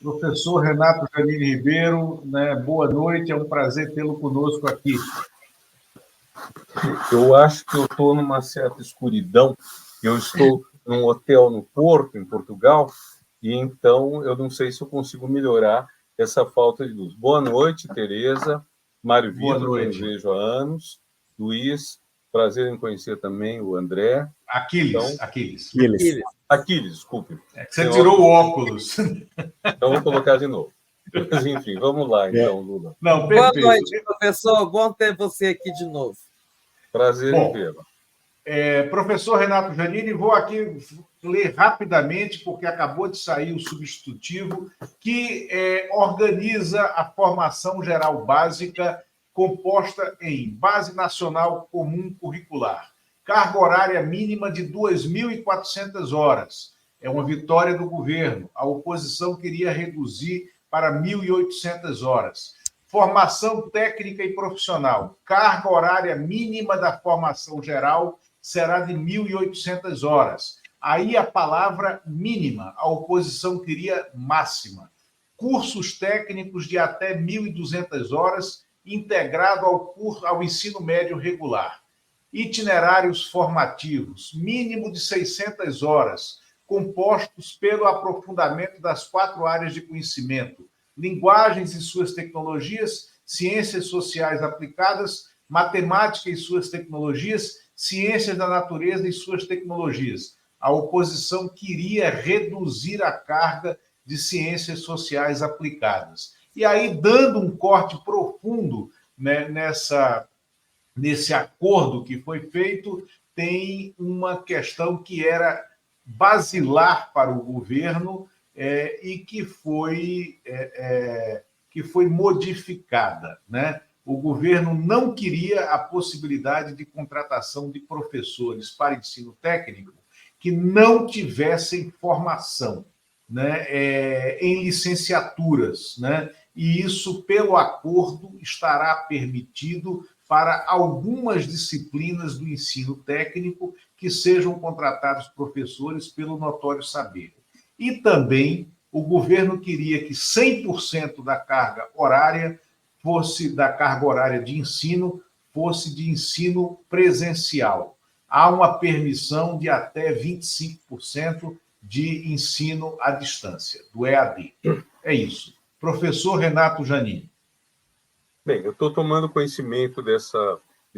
Professor Renato Janine Ribeiro, né, boa noite, é um prazer tê-lo conosco aqui. Eu acho que eu estou numa certa escuridão. Eu estou num hotel no Porto, em Portugal, e então eu não sei se eu consigo melhorar essa falta de luz. Boa noite, Tereza, Mário Vitor, que eu vejo há anos, Luiz, prazer em conhecer também o André. Aquiles, desculpe. É que você tirou o óculos. Então vou colocar de novo. Mas, enfim, vamos lá, então, Lula. Não, boa noite, professor. Bom ter você aqui de novo. Prazer em vê-lo. Professor Renato Janine, vou aqui ler rapidamente, porque acabou de sair o substitutivo, que organiza a formação geral básica composta em Base Nacional Comum Curricular, carga horária mínima de 2.400 horas. É uma vitória do governo. A oposição queria reduzir para 1.800 horas. Formação técnica e profissional, carga horária mínima da formação geral será de 1.800 horas. Aí a palavra mínima, a oposição queria máxima. Cursos técnicos de até 1.200 horas, integrado ao ensino médio regular. Itinerários formativos, mínimo de 600 horas, compostos pelo aprofundamento das 4 áreas de conhecimento: linguagens e suas tecnologias, ciências sociais aplicadas, matemática e suas tecnologias, ciências da natureza e suas tecnologias. A oposição queria reduzir a carga de ciências sociais aplicadas. E aí, dando um corte profundo, né, nesse acordo que foi feito, tem uma questão que era basilar para o governo e que foi modificada, né? O governo não queria a possibilidade de contratação de professores para ensino técnico que não tivessem formação, né, em licenciaturas, né? E isso, pelo acordo, estará permitido para algumas disciplinas do ensino técnico que sejam contratados professores pelo notório saber. E também o governo queria que 100% da carga horária de ensino fosse de ensino presencial. Há uma permissão de até 25% de ensino à distância, do EAD. É isso. Professor Renato Janine. Bem, eu estou tomando conhecimento desse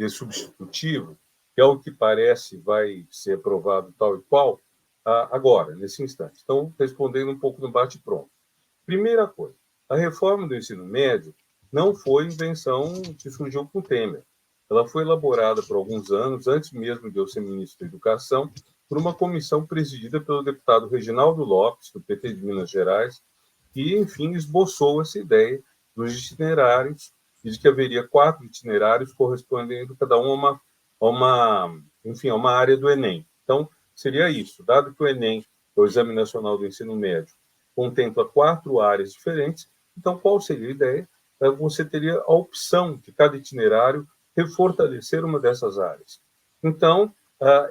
substitutivo, que ao que parece vai ser aprovado tal e qual, agora, nesse instante. Então, respondendo um pouco no bate-pronto. Primeira coisa, a reforma do ensino médio não foi invenção que surgiu com Temer. Ela foi elaborada por alguns anos, antes mesmo de eu ser ministro da Educação, por uma comissão presidida pelo deputado Reginaldo Lopes, do PT de Minas Gerais, que, enfim, esboçou essa ideia dos itinerários e de que haveria 4 itinerários correspondendo cada um a uma área do Enem. Então, seria isso. Dado que o Enem, o Exame Nacional do Ensino Médio, contempla 4 áreas diferentes, então qual seria a ideia? Você teria a opção de cada itinerário refortalecer uma dessas áreas. Então,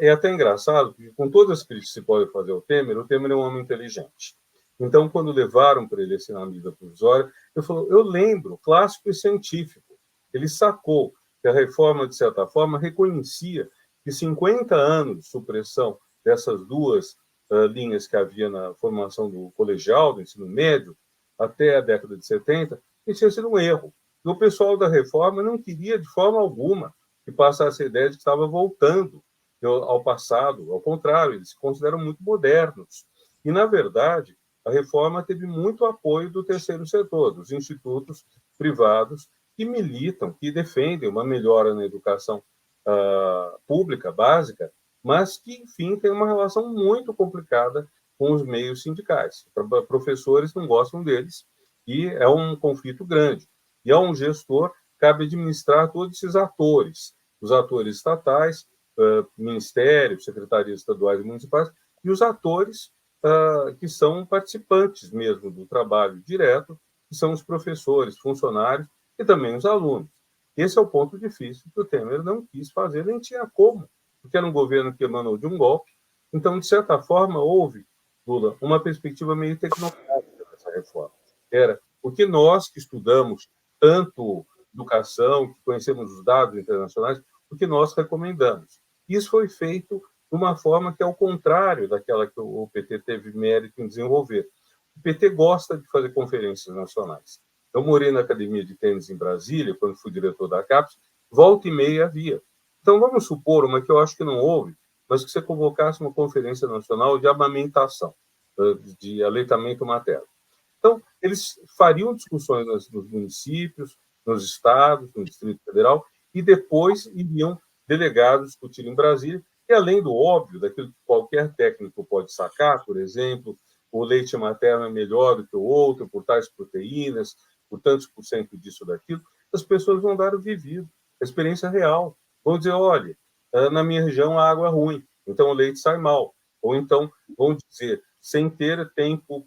é até engraçado, porque com todas as críticas que se pode fazer ao Temer, o Temer é um homem inteligente. Então, quando levaram para ele assinar a medida provisória, eu lembro, clássico e científico, ele sacou que a reforma, de certa forma, reconhecia que 50 anos de supressão dessas 2 linhas que havia na formação do colegial, do ensino médio, até a década de 70, tinha sido um erro. E o pessoal da reforma não queria, de forma alguma, que passasse a ideia de que estava voltando ao passado. Ao contrário, eles se consideram muito modernos. E, na verdade, a reforma teve muito apoio do terceiro setor, dos institutos privados que militam, que defendem uma melhora na educação pública, básica, mas que, enfim, tem uma relação muito complicada com os meios sindicais. Professores não gostam deles e é um conflito grande. E a um gestor cabe administrar todos esses atores, os atores estatais, ministérios, secretarias estaduais e municipais, e os atores que são participantes mesmo do trabalho direto, que são os professores, funcionários e também os alunos. Esse é o ponto difícil que o Temer não quis fazer, nem tinha como, porque era um governo que emanou de um golpe. Então, de certa forma, houve, Lula, uma perspectiva meio tecnocrática dessa reforma. era o que nós que estudamos tanto educação, que conhecemos os dados internacionais, o que nós recomendamos. Isso foi feito de uma forma que é ao contrário daquela que o PT teve mérito em desenvolver. O PT gosta de fazer conferências nacionais. Eu morei na Academia de Tênis em Brasília, quando fui diretor da CAPES, volta e meia havia. Então, vamos supor uma que eu acho que não houve, mas que você convocasse uma conferência nacional de amamentação, de aleitamento materno. Então, eles fariam discussões nos municípios, nos estados, no Distrito Federal, e depois iriam delegados discutir em Brasília, e além do óbvio, daquilo que qualquer técnico pode sacar, por exemplo, o leite materno é melhor do que o outro, por tais proteínas, por tantos por cento disso ou daquilo, as pessoas vão dar o vivido, a experiência real. Vão dizer, olha, na minha região a água é ruim, então o leite sai mal. Ou então vão dizer, sem ter tempo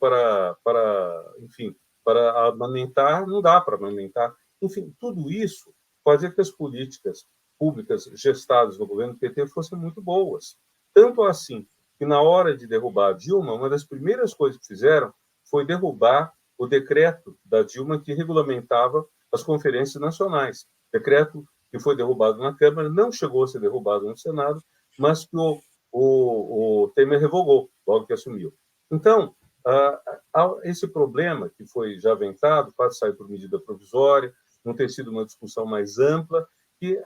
enfim, para amamentar, não dá para amamentar. Enfim, tudo isso fazia que as políticas públicas gestadas no governo PT fossem muito boas. Tanto assim que, na hora de derrubar a Dilma, uma das primeiras coisas que fizeram foi derrubar o decreto da Dilma que regulamentava as conferências nacionais. Decreto que foi derrubado na Câmara, não chegou a ser derrubado no Senado, mas que o Temer revogou logo que assumiu. Então, esse problema que foi já aventado, faz sair por medida provisória, não ter sido uma discussão mais ampla, que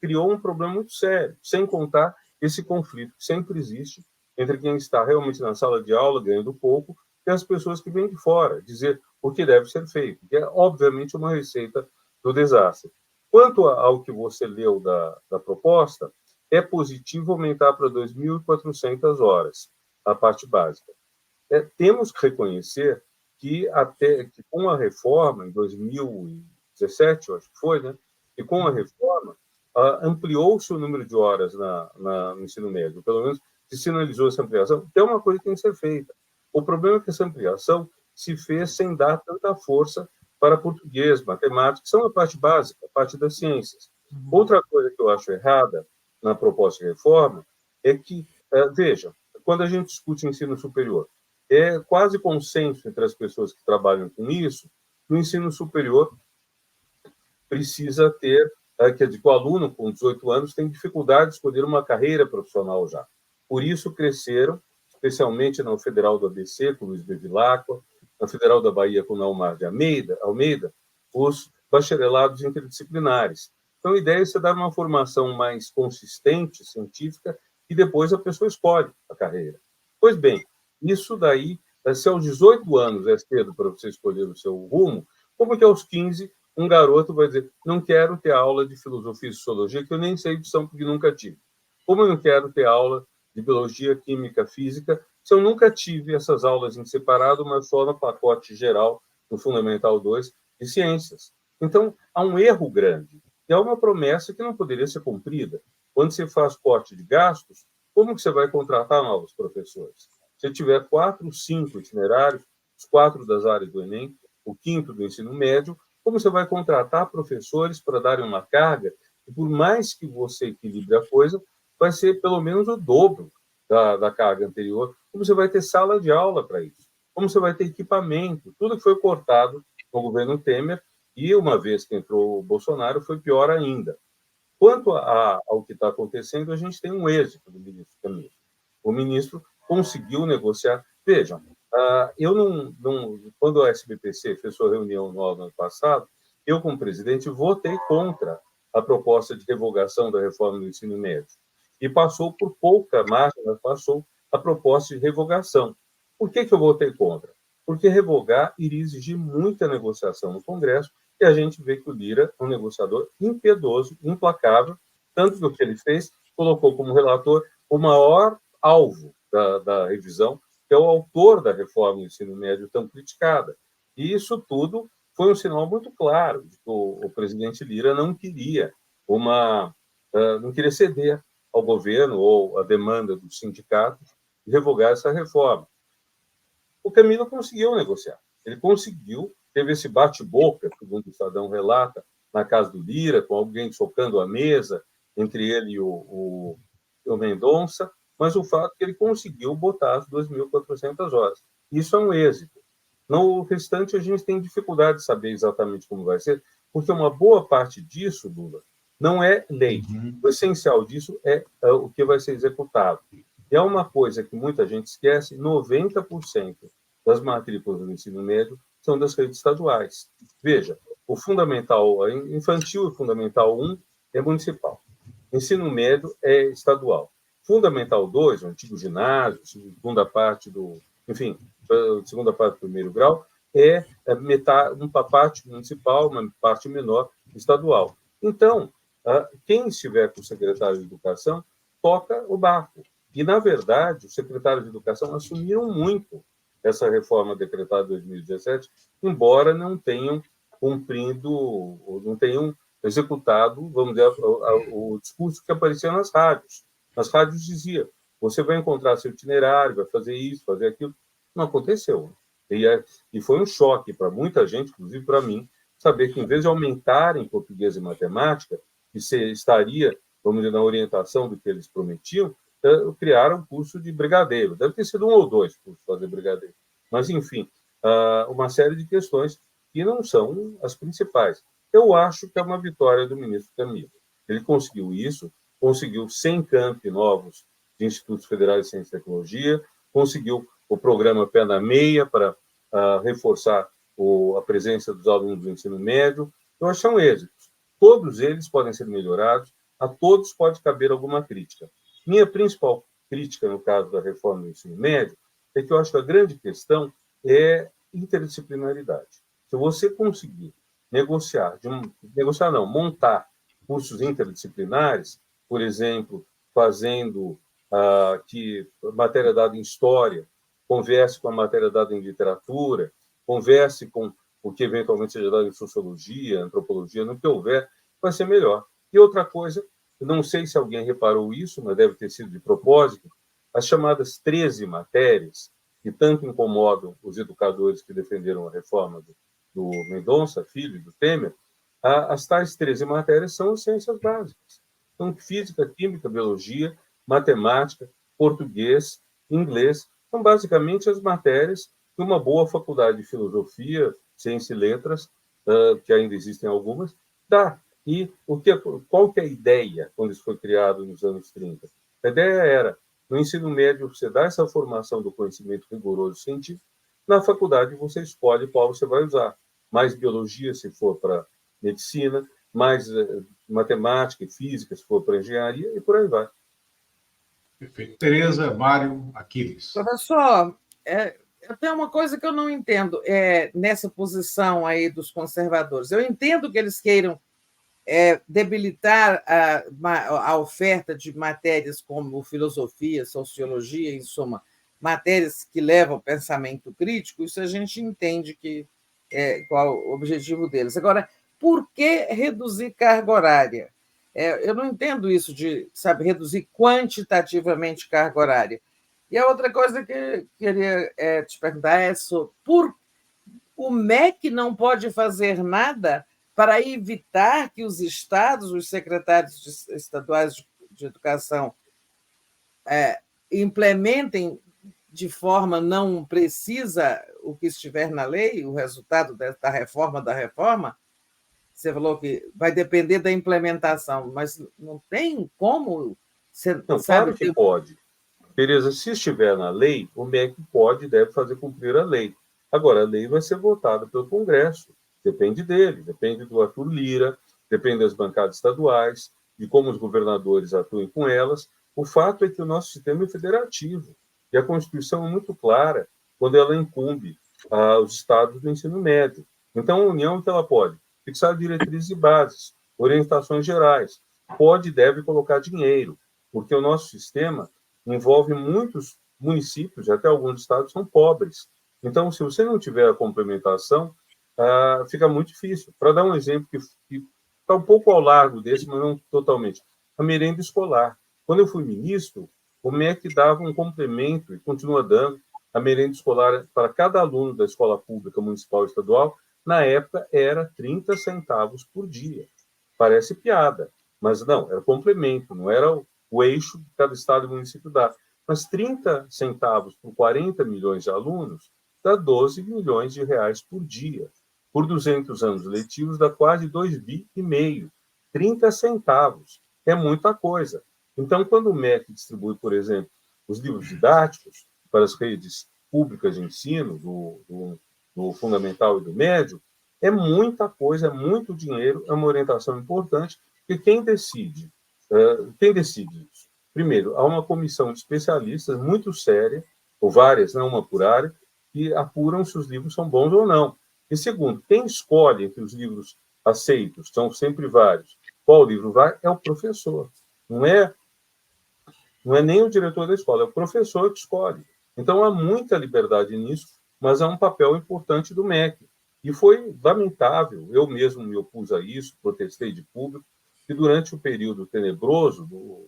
criou um problema muito sério, sem contar esse conflito que sempre existe entre quem está realmente na sala de aula, ganhando pouco, e as pessoas que vêm de fora, dizer o que deve ser feito, que é, obviamente, uma receita do desastre. Quanto ao que você leu da proposta, é positivo aumentar para 2.400 horas a parte básica. Temos que reconhecer que até que com a reforma em 2017, eu acho que foi, né? E com a reforma ampliou-se o número de horas no ensino médio, pelo menos se sinalizou essa ampliação, que é uma coisa que tem que ser feita. O problema é que essa ampliação se fez sem dar tanta força para português, matemática, que são a parte básica, a parte das ciências. Outra coisa que eu acho errada na proposta de reforma é que, veja, quando a gente discute ensino superior, é quase consenso entre as pessoas que trabalham com isso, no ensino superior precisa ter, quer dizer, que o aluno com 18 anos tem dificuldade de escolher uma carreira profissional já. Por isso cresceram, especialmente na Federal do ABC, com Luiz Bevilacqua, na Federal da Bahia, com Naumar de Almeida, os bacharelados interdisciplinares. Então, a ideia é você dar uma formação mais consistente, científica, e depois a pessoa escolhe a carreira. Pois bem, isso daí, se aos 18 anos é cedo para você escolher o seu rumo, como que aos 15 um garoto vai dizer, não quero ter aula de filosofia e sociologia, que eu nem sei o que são, porque nunca tive. Como eu não quero ter aula de biologia, química, física, se eu nunca tive essas aulas em separado, mas só no pacote geral, no Fundamental 2, de ciências. Então, há um erro grande. E há uma promessa que não poderia ser cumprida. Quando você faz corte de gastos, como que você vai contratar novos professores? Se tiver 4, 5 itinerários, os 4 das áreas do Enem, o 5º do ensino médio, como você vai contratar professores para darem uma carga, e por mais que você equilibre a coisa, vai ser pelo menos o dobro da carga anterior. Como você vai ter sala de aula para isso? Como você vai ter equipamento? Tudo que foi cortado no governo Temer, e uma vez que entrou o Bolsonaro, foi pior ainda. Quanto ao que está acontecendo, a gente tem um êxito do ministro Camilo. O ministro conseguiu negociar. Vejam, eu quando a SBPC fez sua reunião no ano passado, eu, como presidente, votei contra a proposta de revogação da reforma do ensino médio. E passou por pouca margem, mas passou a proposta de revogação. Por que eu votei contra? Porque revogar iria exigir muita negociação no Congresso, e a gente vê que o Lira é um negociador impiedoso, implacável, tanto que o que ele fez, colocou como relator o maior alvo da revisão, que é o autor da reforma do ensino médio tão criticada. E isso tudo foi um sinal muito claro de que o presidente Lira não queria ceder ao governo ou à demanda dos sindicatos de revogar essa reforma. O Camilo conseguiu negociar. Ele conseguiu, teve esse bate-boca, segundo o Estadão relata, na casa do Lira, com alguém socando a mesa entre ele e o Mendonça, mas o fato é que ele conseguiu botar as 2.400 horas. Isso é um êxito. No restante, a gente tem dificuldade de saber exatamente como vai ser, porque uma boa parte disso, Lula, não é lei. O essencial disso é o que vai ser executado. E é uma coisa que muita gente esquece: 90% das matrículas do ensino médio são das redes estaduais. Veja, o fundamental infantil e fundamental 1 é municipal. Ensino médio é estadual. Fundamental 2, o antigo ginásio, segunda parte do... Enfim, segunda parte do primeiro grau, é metade, uma parte municipal, uma parte menor estadual. Então, quem estiver com o secretário de Educação toca o barco. E, na verdade, os secretários de Educação assumiram muito essa reforma decretada em 2017, embora não tenham cumprido, não tenham executado, vamos dizer, o discurso que aparecia nas rádios. Nas rádios dizia: você vai encontrar seu itinerário, vai fazer isso, fazer aquilo. Não aconteceu. E foi um choque para muita gente, inclusive para mim, saber que, em vez de aumentarem português e matemática, que estaria, vamos dizer, na orientação do que eles prometiam, criaram um curso de brigadeiro. Deve ter sido 1 ou 2 cursos fazer brigadeiro. Mas, enfim, uma série de questões que não são as principais. Eu acho que é uma vitória do ministro Camilo. Ele conseguiu isso, conseguiu 100 campi novos de institutos federais de ciência e tecnologia, conseguiu o programa Pé na Meia para reforçar a presença dos alunos do ensino médio. Eu acho que são êxitos. Todos eles podem ser melhorados, a todos pode caber alguma crítica. Minha principal crítica, no caso da reforma do ensino médio, é que eu acho que a grande questão é interdisciplinaridade. Se você conseguir montar cursos interdisciplinares, por exemplo, fazendo que a matéria dada em história converse com a matéria dada em literatura, converse com o que eventualmente seja dado em sociologia, antropologia, no que houver, vai ser melhor. E outra coisa, não sei se alguém reparou isso, mas deve ter sido de propósito, as chamadas 13 matérias, que tanto incomodam os educadores que defenderam a reforma do Mendonça, filho do Temer, as tais 13 matérias são as ciências básicas. Então, física, química, biologia, matemática, português, inglês, são basicamente as matérias que uma boa faculdade de filosofia, ciência e letras, que ainda existem algumas, dá. E qual que é a ideia quando isso foi criado nos anos 30? A ideia era, no ensino médio, você dá essa formação do conhecimento rigoroso científico, na faculdade você escolhe qual você vai usar. Mais biologia, se for para medicina, mais matemática e física, se for para engenharia, e por aí vai. Perfeito. Tereza, Mário, Aquiles. Professor, eu tenho uma coisa que eu não entendo nessa posição aí dos conservadores. Eu entendo que eles queiram debilitar a oferta de matérias como filosofia, sociologia, em suma, matérias que levam ao pensamento crítico, isso a gente entende qual o objetivo deles. Agora, por que reduzir carga horária? Eu não entendo isso de, reduzir quantitativamente carga horária. E a outra coisa que eu queria te perguntar é por o MEC não pode fazer nada para evitar que os estados, os secretários estaduais de educação, implementem de forma não precisa o que estiver na lei, o resultado da reforma. Você falou que vai depender da implementação, mas não tem como... Não, claro que pode. Tereza, se estiver na lei, o MEC pode e deve fazer cumprir a lei. Agora, a lei vai ser votada pelo Congresso. Depende dele, depende do Arthur Lira, depende das bancadas estaduais, de como os governadores atuem com elas. O fato é que o nosso sistema é federativo e a Constituição é muito clara quando ela incumbe os estados do ensino médio. Então, a União, que ela pode fixar diretrizes e bases, orientações gerais, pode e deve colocar dinheiro, porque o nosso sistema envolve muitos municípios, até alguns estados são pobres. Então, se você não tiver a complementação, fica muito difícil. Para dar um exemplo que está um pouco ao largo desse, mas não totalmente, a merenda escolar. Quando eu fui ministro, o MEC dava um complemento, e continua dando, a merenda escolar para cada aluno da escola pública, municipal e estadual, na época era 30 centavos por dia. Parece piada, mas não, era complemento, não era o eixo que cada estado e município dá. Mas 30 centavos por 40 milhões de alunos dá 12 milhões de reais por dia. Por 200 anos letivos, dá quase 2,5 bi, 30 centavos. É muita coisa. Então, quando o MEC distribui, por exemplo, os livros didáticos para as redes públicas de ensino, do fundamental e do médio, é muita coisa, é muito dinheiro, é uma orientação importante, e quem decide isso? Primeiro, há uma comissão de especialistas muito séria, ou várias, não uma por área, que apuram se os livros são bons ou não. E segundo, quem escolhe entre os livros aceitos, são sempre vários, qual livro vai, é o professor. Não é nem o diretor da escola, é o professor que escolhe. Então, há muita liberdade nisso, mas há um papel importante do MEC. E foi lamentável, eu mesmo me opus a isso, protestei de público, que durante o período tenebroso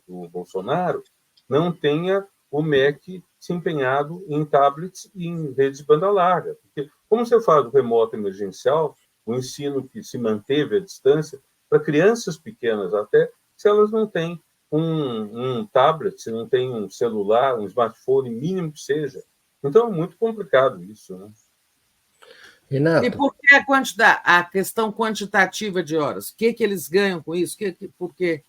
do Bolsonaro, não tenha o MEC se empenhado em tablets e em redes de banda larga. Porque, como você faz o remoto emergencial, o ensino que se manteve à distância, para crianças pequenas até, se elas não têm um tablet, se não tem um celular, um smartphone, mínimo que seja. Então, é muito complicado isso, né? E por que a questão quantitativa de horas? O que eles ganham com isso? Por quê?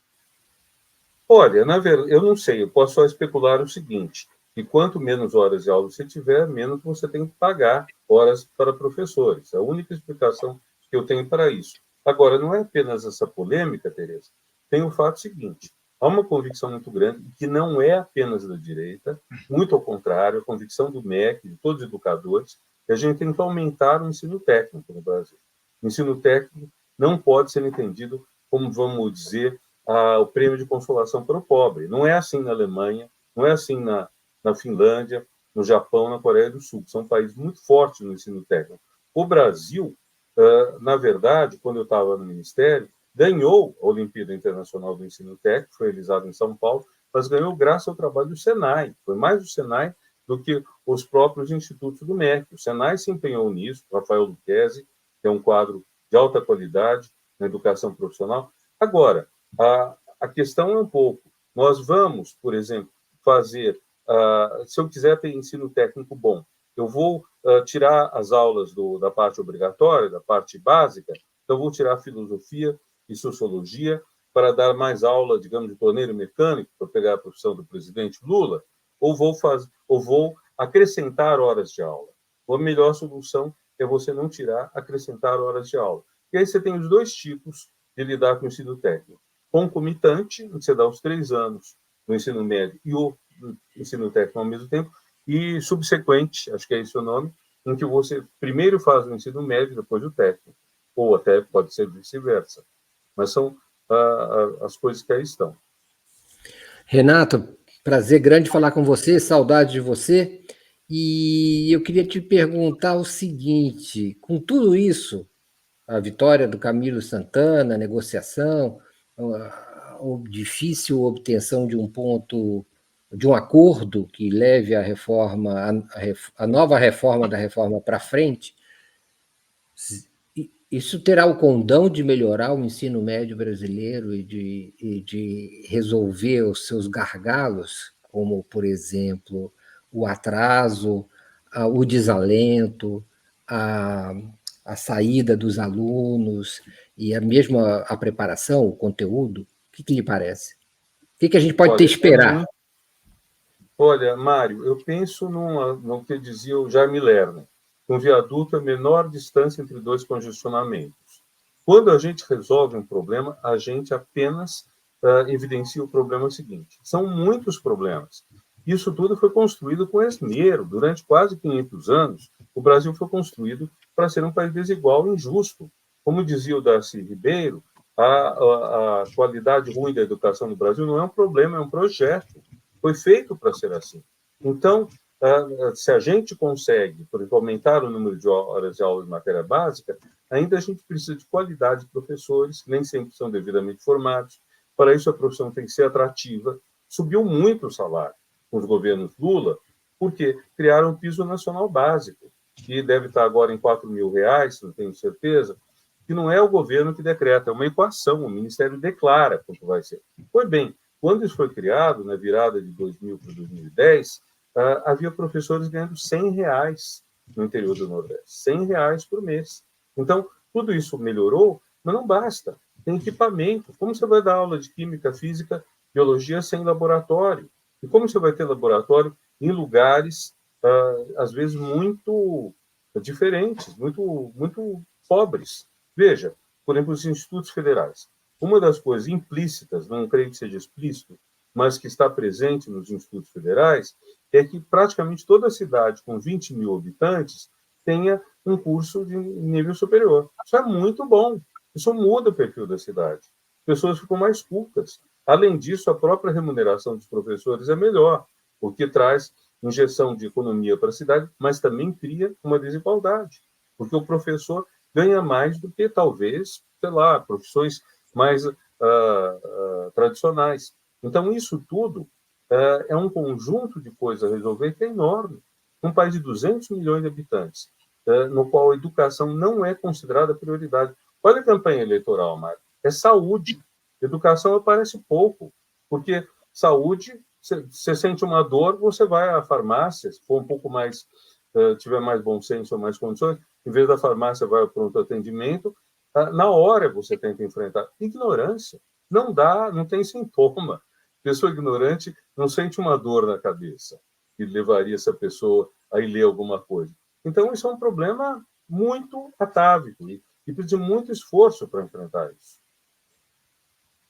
Olha, na verdade, eu não sei, eu posso só especular o seguinte, que quanto menos horas de aula você tiver, menos você tem que pagar horas para professores. É a única explicação que eu tenho para isso. Agora, não é apenas essa polêmica, Tereza, tem o fato seguinte, há uma convicção muito grande, que não é apenas da direita, muito ao contrário, a convicção do MEC, de todos os educadores, que a gente tem que aumentar o ensino técnico no Brasil. O ensino técnico não pode ser entendido como, vamos dizer, o prêmio de consolação para o pobre. Não é assim na Alemanha, não é assim na Finlândia, no Japão, na Coreia do Sul. São países muito fortes no ensino técnico. O Brasil, na verdade, quando eu estava no Ministério, ganhou a Olimpíada Internacional do Ensino Técnico, foi realizada em São Paulo, mas ganhou graças ao trabalho do Senai. Foi mais o Senai do que os próprios institutos do MEC. O Senai se empenhou nisso, Rafael Luquezzi, que é um quadro de alta qualidade na educação profissional. Agora, a questão é um pouco, nós vamos, por exemplo, fazer, se eu quiser ter ensino técnico bom, eu vou tirar as aulas da parte obrigatória, da parte básica, então vou tirar filosofia e sociologia para dar mais aula, digamos, de torneiro mecânico, para pegar a profissão do presidente Lula, ou vou acrescentar horas de aula. A melhor solução é você não tirar, acrescentar horas de aula. E aí você tem os dois tipos de lidar com o ensino técnico. Concomitante, você dá os 3 anos no ensino médio e o ensino técnico ao mesmo tempo, e subsequente, acho que é esse o nome, em que você primeiro faz o ensino médio, depois o técnico, ou até pode ser vice-versa. Mas são as coisas que aí estão. Renato, prazer grande falar com você, saudade de você. E eu queria te perguntar o seguinte: com tudo isso, a vitória do Camilo Santana, a negociação, a difícil obtenção de um ponto, de um acordo que leve a reforma, a nova reforma da reforma para frente, isso terá o condão de melhorar o ensino médio brasileiro e de resolver os seus gargalos, como, por exemplo, o atraso, o desalento, a saída dos alunos e mesmo a preparação, o conteúdo? O que lhe parece? O que a gente pode esperar? Olha, Mário, eu penso no que dizia o Jaime Lerner, um viaduto é a menor distância entre dois congestionamentos. Quando a gente resolve um problema, a gente apenas evidencia o problema seguinte. São muitos problemas. Isso tudo foi construído com esmero. Durante quase 500 anos, o Brasil foi construído para ser um país desigual e injusto. Como dizia o Darcy Ribeiro, a qualidade ruim da educação no Brasil não é um problema, é um projeto. Foi feito para ser assim. Então, se a gente consegue, por exemplo, aumentar o número de horas de aula de matéria básica, ainda a gente precisa de qualidade de professores, que nem sempre são devidamente formados. Para isso, a profissão tem que ser atrativa. Subiu muito o salário com os governos Lula, porque criaram um piso nacional básico, que deve estar agora em R$4.000, não tenho certeza, que não é o governo que decreta, é uma equação, o Ministério declara quanto vai ser. Pois bem, quando isso foi criado, na virada de 2000 para 2010, havia professores ganhando R$100. no interior do Nordeste, R$ 100 por mês. Então, tudo isso melhorou, mas não basta. Tem equipamento. Como você vai dar aula de química, física, biologia sem laboratório? E como você vai ter laboratório em lugares, às vezes, muito diferentes, muito pobres? Veja, por exemplo, os institutos federais. Uma das coisas implícitas, não creio que seja explícito, mas que está presente nos institutos federais, é que praticamente toda cidade com 20 mil habitantes tenha um curso de nível superior. Isso é muito bom. Isso muda o perfil da cidade. As pessoas ficam mais cultas. Além disso, a própria remuneração dos professores é melhor, o que traz injeção de economia para a cidade, mas também cria uma desigualdade, porque o professor ganha mais do que, talvez, sei lá, profissões mais tradicionais. Então, isso tudo é um conjunto de coisas a resolver que é enorme. Um país de 200 milhões de habitantes, no qual a educação não é considerada prioridade. Olha a campanha eleitoral, Mário. É saúde. Educação aparece pouco, porque saúde, você sente uma dor, você vai à farmácia, se for um pouco mais, tiver mais bom senso ou mais condições, em vez da farmácia, vai ao pronto atendimento, na hora você tenta enfrentar. Ignorância. Não dá, não tem sintoma. Pessoa ignorante não sente uma dor na cabeça que levaria essa pessoa a ir ler alguma coisa. Então, isso é um problema muito atávico e precisa de muito esforço para enfrentar isso.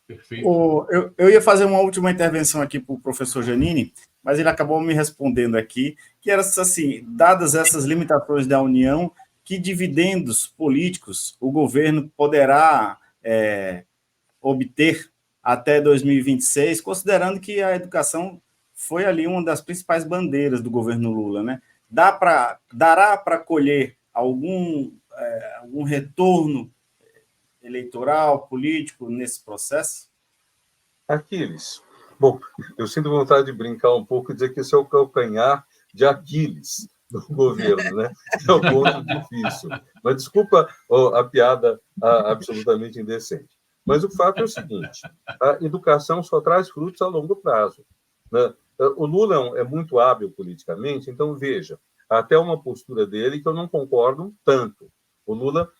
Perfeito. Eu ia fazer uma última intervenção aqui para o professor Giannini, mas ele acabou me respondendo aqui, que era assim, dadas essas limitações da União, que dividendos políticos o governo poderá obter até 2026, considerando que a educação foi ali uma das principais bandeiras do governo Lula, né? Dará para colher algum retorno eleitoral, político nesse processo? Aquiles. Bom, eu sinto vontade de brincar um pouco e dizer que esse é o calcanhar de Aquiles do governo, né? É o ponto difícil. Mas desculpa a piada absolutamente indecente. Mas o fato é o seguinte: a educação só traz frutos a longo prazo, né? O Lula é muito hábil politicamente, então veja, até uma postura dele que eu não concordo tanto. O Lula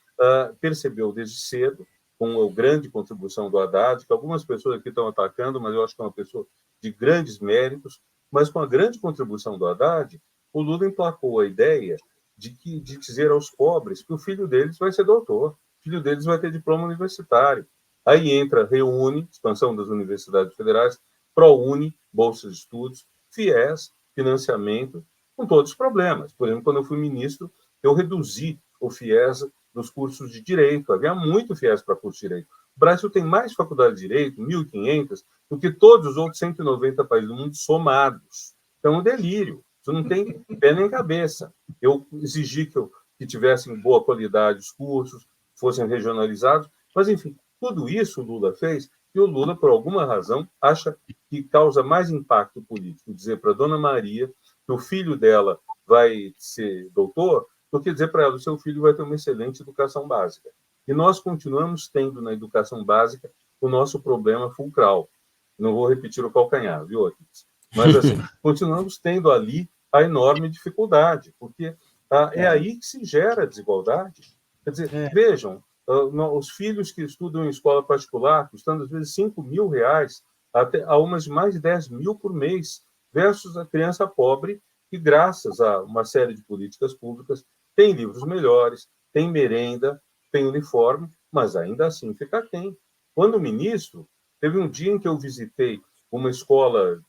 percebeu desde cedo, com a grande contribuição do Haddad, que algumas pessoas aqui estão atacando, mas eu acho que é uma pessoa de grandes méritos, mas com a grande contribuição do Haddad, o Lula emplacou a ideia de dizer aos pobres que o filho deles vai ser doutor, o filho deles vai ter diploma universitário. Aí entra REUNE, expansão das universidades federais, ProUni, bolsas de estudos, FIES, financiamento, com todos os problemas. Por exemplo, quando eu fui ministro, eu reduzi o FIES dos cursos de Direito. Havia muito FIES para curso de Direito. O Brasil tem mais faculdades de Direito, 1.500, do que todos os outros 190 países do mundo somados. Então, é um delírio. Isso não tem pé nem cabeça. Eu exigi que tivessem boa qualidade os cursos, fossem regionalizados, mas, enfim, tudo isso o Lula fez, e o Lula, por alguma razão, acha que causa mais impacto político dizer para a dona Maria que o filho dela vai ser doutor do que dizer para ela que o seu filho vai ter uma excelente educação básica. E nós continuamos tendo na educação básica o nosso problema fulcral. Não vou repetir o calcanhar, viu, Aquiles? Mas, assim, continuamos tendo ali a enorme dificuldade, porque é aí que se gera a desigualdade. Quer dizer, vejam, os filhos que estudam em escola particular, custando às vezes R$5.000, a umas de mais de 10 mil por mês, versus a criança pobre, que, graças a uma série de políticas públicas, tem livros melhores, tem merenda, tem uniforme, mas ainda assim fica aquém. Quando ministro, teve um dia em que eu visitei uma escola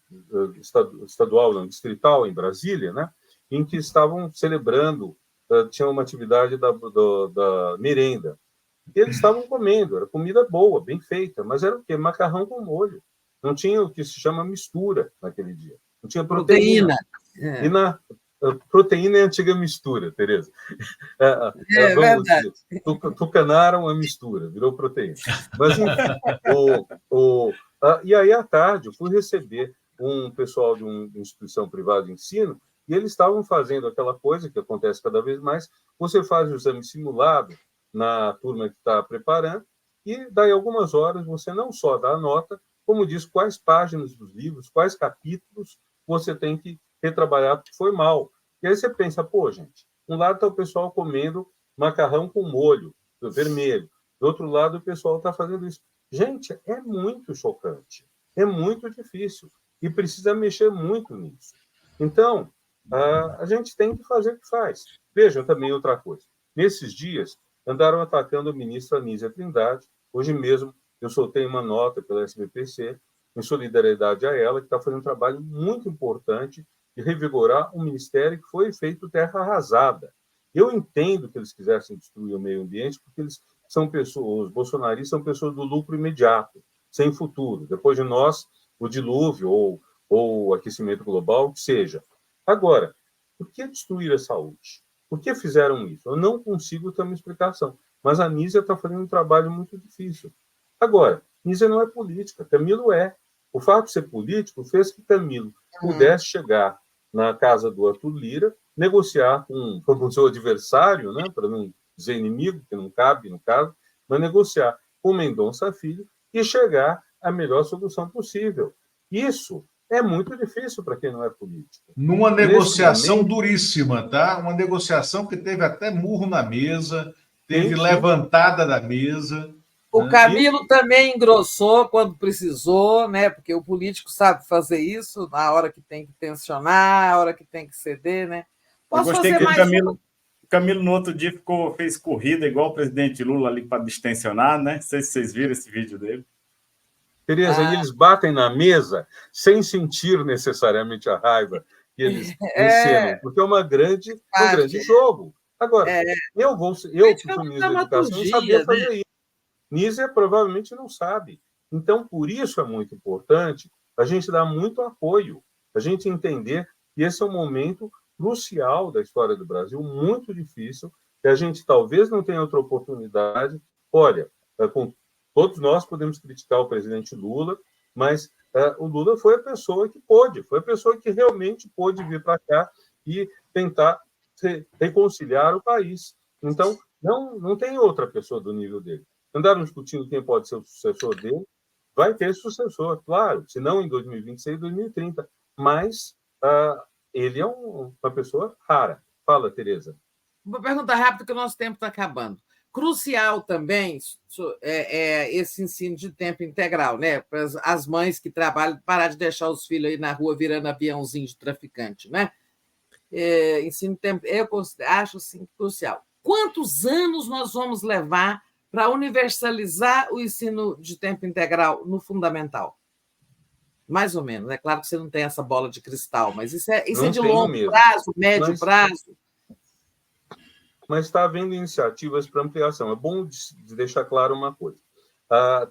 estadual, não, distrital, em Brasília, né, em que estavam celebrando, tinha uma atividade da merenda. E eles estavam comendo, era comida boa, bem feita, mas era o quê? Macarrão com molho. Não tinha o que se chama mistura naquele dia. Não tinha proteína. E na proteína é a antiga mistura, Tereza. Vamos verdade. dizer, tucanaram a mistura, virou proteína. Mas, enfim, e aí, à tarde, eu fui receber um pessoal de uma instituição privada de ensino e eles estavam fazendo aquela coisa que acontece cada vez mais, você faz o exame simulado na turma que está preparando, e daí algumas horas você não só dá a nota, como diz quais páginas dos livros, quais capítulos você tem que retrabalhar porque foi mal. E aí você pensa, pô, gente, Um lado está o pessoal comendo macarrão com molho vermelho. Do outro lado, o pessoal está fazendo isso. Gente, é muito chocante. É muito difícil. E precisa mexer muito nisso. Então, a gente tem que fazer o que faz. Vejam também outra coisa. Nesses dias, andaram atacando a ministra Anísia Trindade. Hoje mesmo, eu soltei uma nota pela SBPC em solidariedade a ela, que está fazendo um trabalho muito importante de revigorar um ministério que foi feito terra arrasada. Eu entendo que eles quisessem destruir o meio ambiente, porque eles são pessoas, os bolsonaristas são pessoas do lucro imediato, sem futuro. Depois de nós, o dilúvio ou o aquecimento global, que seja. Agora, por que destruir a saúde? Por que fizeram isso? Eu não consigo ter uma explicação. Mas a Anísia está fazendo um trabalho muito difícil. Agora, Anísia não é política, Camilo é. O fato de ser político fez que Camilo pudesse chegar na casa do Arthur Lira, negociar com o seu adversário, né, para não dizer inimigo, que não cabe no caso, mas negociar com Mendonça Filho e chegar à melhor solução possível. Isso é muito difícil para quem não é político. Numa negociação duríssima, tá? Uma negociação que teve até murro na mesa, teve levantada da mesa. O Camilo também engrossou quando precisou, né? Porque o político sabe fazer isso na hora que tem que tensionar, na hora que tem que ceder, né? Posso Eu gostei fazer que mais o Camilo, no outro dia, fez corrida igual o presidente Lula ali para distensionar, né? Não sei se vocês viram esse vídeo dele. Tereza, e eles batem na mesa sem sentir necessariamente a raiva que eles encenam, porque é um grande jogo. Agora, eu que fui ministro da Educação, não sabia fazer isso. Nízia provavelmente não sabe. Então, por isso é muito importante a gente dar muito apoio, a gente entender que esse é um momento crucial da história do Brasil, muito difícil, que a gente talvez não tenha outra oportunidade. Olha, todos nós podemos criticar o presidente Lula, mas o Lula foi a pessoa que pôde, foi a pessoa que realmente pôde vir para cá e tentar reconciliar o país. Então, não tem outra pessoa do nível dele. Andaram discutindo quem pode ser o sucessor dele. Vai ter sucessor, claro, se não em 2026, 2030. Mas ele é uma pessoa rara. Fala, Tereza. Uma pergunta rápida, que o nosso tempo está acabando. Crucial também esse ensino de tempo integral, né? Para as mães que trabalham, parar de deixar os filhos aí na rua virando aviãozinho de traficante, né? Ensino de tempo, eu acho assim, crucial. Quantos anos nós vamos levar para universalizar o ensino de tempo integral no fundamental? Mais ou menos. É claro que você não tem essa bola de cristal, mas isso é de longo prazo, médio prazo. Mas está havendo iniciativas para ampliação. É bom de deixar claro uma coisa.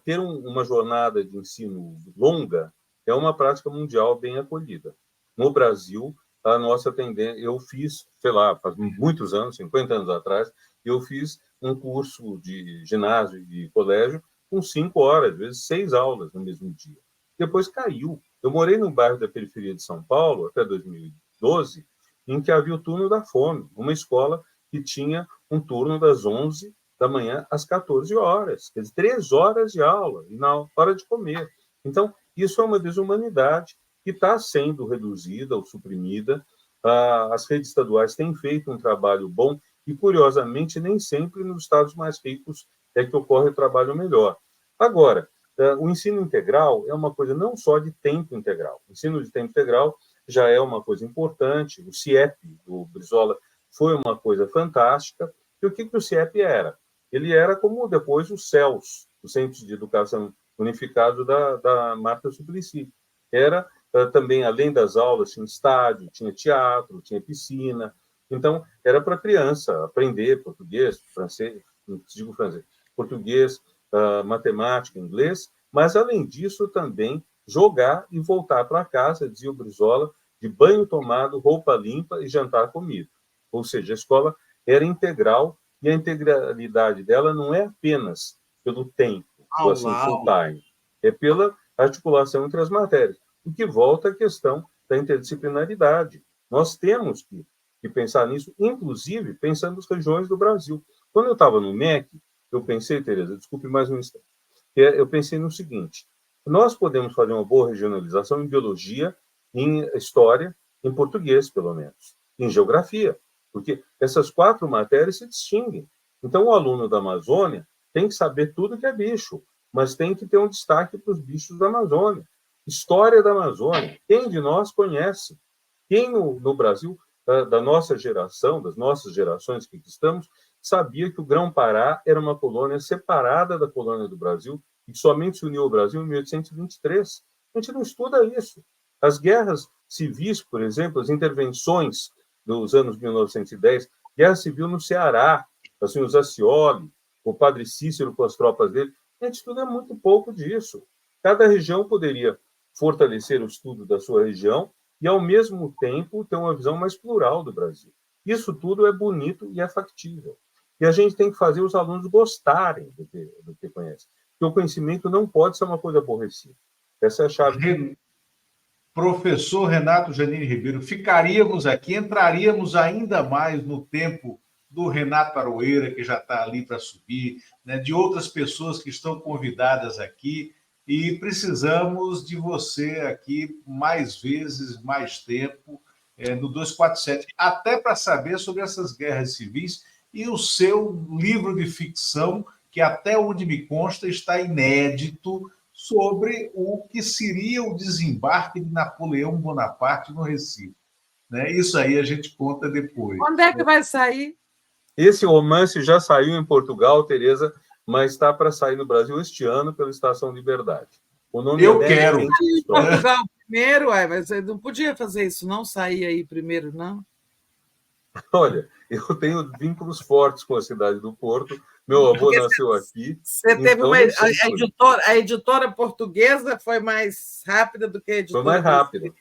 Ter uma jornada de ensino longa é uma prática mundial bem acolhida. No Brasil, a nossa tendência... Eu fiz, sei lá, faz muitos anos, 50 anos atrás, eu fiz um curso de ginásio e de colégio com 5 horas, às vezes 6 aulas no mesmo dia. Depois caiu. Eu morei num bairro da periferia de São Paulo, até 2012, em que havia o turno da fome, uma escola que tinha um turno das 11 da manhã às 14 horas, quer dizer, 3 horas de aula, e na hora de comer. Então, isso é uma desumanidade que está sendo reduzida ou suprimida. As redes estaduais têm feito um trabalho bom, e, curiosamente, nem sempre nos estados mais ricos é que ocorre o trabalho melhor. Agora, o ensino integral é uma coisa não só de tempo integral. O ensino de tempo integral já é uma coisa importante. O CIEP, do Brizola, foi uma coisa fantástica. E o que o CIEP era? Ele era como depois o CELS, o Centro de Educação Unificado da Marta Suplicy. Era também, além das aulas, tinha estádio, tinha teatro, tinha piscina. Então, era para a criança aprender português, francês, português, matemática, inglês, mas, além disso, também jogar e voltar para casa, dizia o Brizola, de banho tomado, roupa limpa e jantar comido. Ou seja, a escola era integral, e a integralidade dela não é apenas pelo tempo, assim, full time, é pela articulação entre as matérias, o que volta à questão da interdisciplinaridade. Nós temos que pensar nisso, inclusive pensando nas regiões do Brasil. Quando eu estava no MEC, eu pensei, Tereza, desculpe mais um instante, eu pensei no seguinte: nós podemos fazer uma boa regionalização em biologia, em história, em português, pelo menos, em geografia. porque essas 4 matérias se distinguem. Então, o aluno da Amazônia tem que saber tudo que é bicho, mas tem que ter um destaque para os bichos da Amazônia. História da Amazônia. Quem de nós conhece? Quem no Brasil, da nossa geração, das nossas gerações que estamos, sabia que o Grão-Pará era uma colônia separada da colônia do Brasil e que somente se uniu ao Brasil em 1823? A gente não estuda isso. As guerras civis, por exemplo, as intervenções dos anos 1910, guerra civil no Ceará, assim, os Ascioli, o padre Cícero com as tropas dele, a gente estuda muito pouco disso. Cada região poderia fortalecer o estudo da sua região e, ao mesmo tempo, ter uma visão mais plural do Brasil. Isso tudo é bonito e é factível. E a gente tem que fazer os alunos gostarem do que conhecem. Porque o conhecimento não pode ser uma coisa aborrecida. Essa é a chave. Professor Renato Janine Ribeiro, ficaríamos aqui, entraríamos ainda mais no tempo do Renato Aroeira, que já está ali para subir, né, de outras pessoas que estão convidadas aqui, e precisamos de você aqui mais vezes, mais tempo, no 247, até para saber sobre essas guerras civis e o seu livro de ficção, que até onde me consta está inédito, sobre o que seria o desembarque de Napoleão Bonaparte no Recife. Né? Isso aí a gente conta depois. Quando é que vai sair? Esse romance já saiu em Portugal, Tereza, mas está para sair no Brasil este ano pela Estação Liberdade. O nome Eu quero. Em Portugal primeiro, mas você não podia fazer isso, não sair aí primeiro, não? Olha, eu tenho vínculos fortes com a cidade do Porto. Meu avô nasceu aqui. Você teve então a editora portuguesa foi mais rápida do que a editora. Foi mais rápido.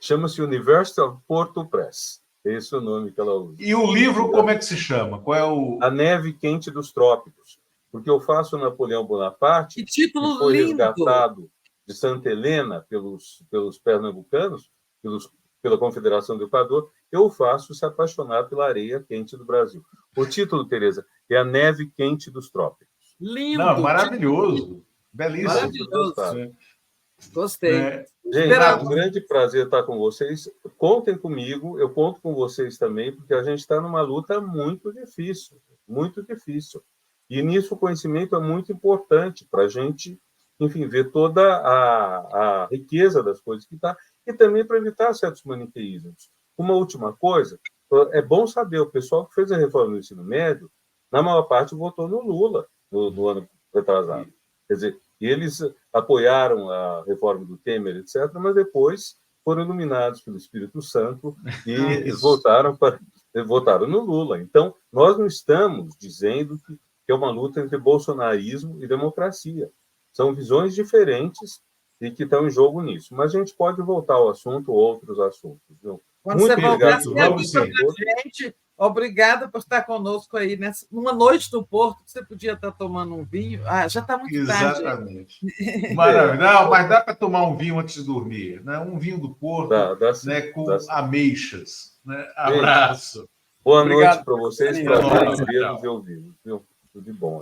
Chama-se University of Porto Press. Esse é o nome que ela usa. E o livro, como é que se chama? Qual é o... A Neve Quente dos Trópicos. Porque eu faço Napoleão Bonaparte, que título que foi lindo. resgatado de Santa Helena pelos pernambucanos, pela Confederação do Equador. Eu faço Se Apaixonar pela Areia Quente do Brasil. O título, Tereza, é A Neve Quente dos Trópicos. Lindo. Não, maravilhoso. Belíssimo. Maravilhoso. Gostei. Gente, é um grande prazer estar com vocês. Contem comigo, eu conto com vocês também, porque a gente está numa luta muito difícil. E nisso o conhecimento é muito importante para a gente, enfim, ver toda a riqueza das coisas que está, e também para evitar certos maniqueísmos. Uma última coisa, é bom saber, o pessoal que fez a reforma do ensino médio, na maior parte votou no Lula, no ano retrasado. Quer dizer, eles apoiaram a reforma do Temer, etc., mas depois foram iluminados pelo Espírito Santo e votaram no Lula. Então, nós não estamos dizendo que é uma luta entre bolsonarismo e democracia. São visões diferentes e que estão em jogo nisso. Mas a gente pode voltar ao assunto ou outros assuntos. Viu? Quando você voltar, gente, obrigada por estar conosco aí numa noite do Porto, que você podia estar tomando um vinho. Já está muito tarde. Exatamente. Maravilha. Não, mas dá para tomar um vinho antes de dormir. Né? Um vinho do Porto, né, com ameixas. Né? Abraço. Boa noite para vocês. Prazer em vê-los e ouvi-los. Tudo de bom.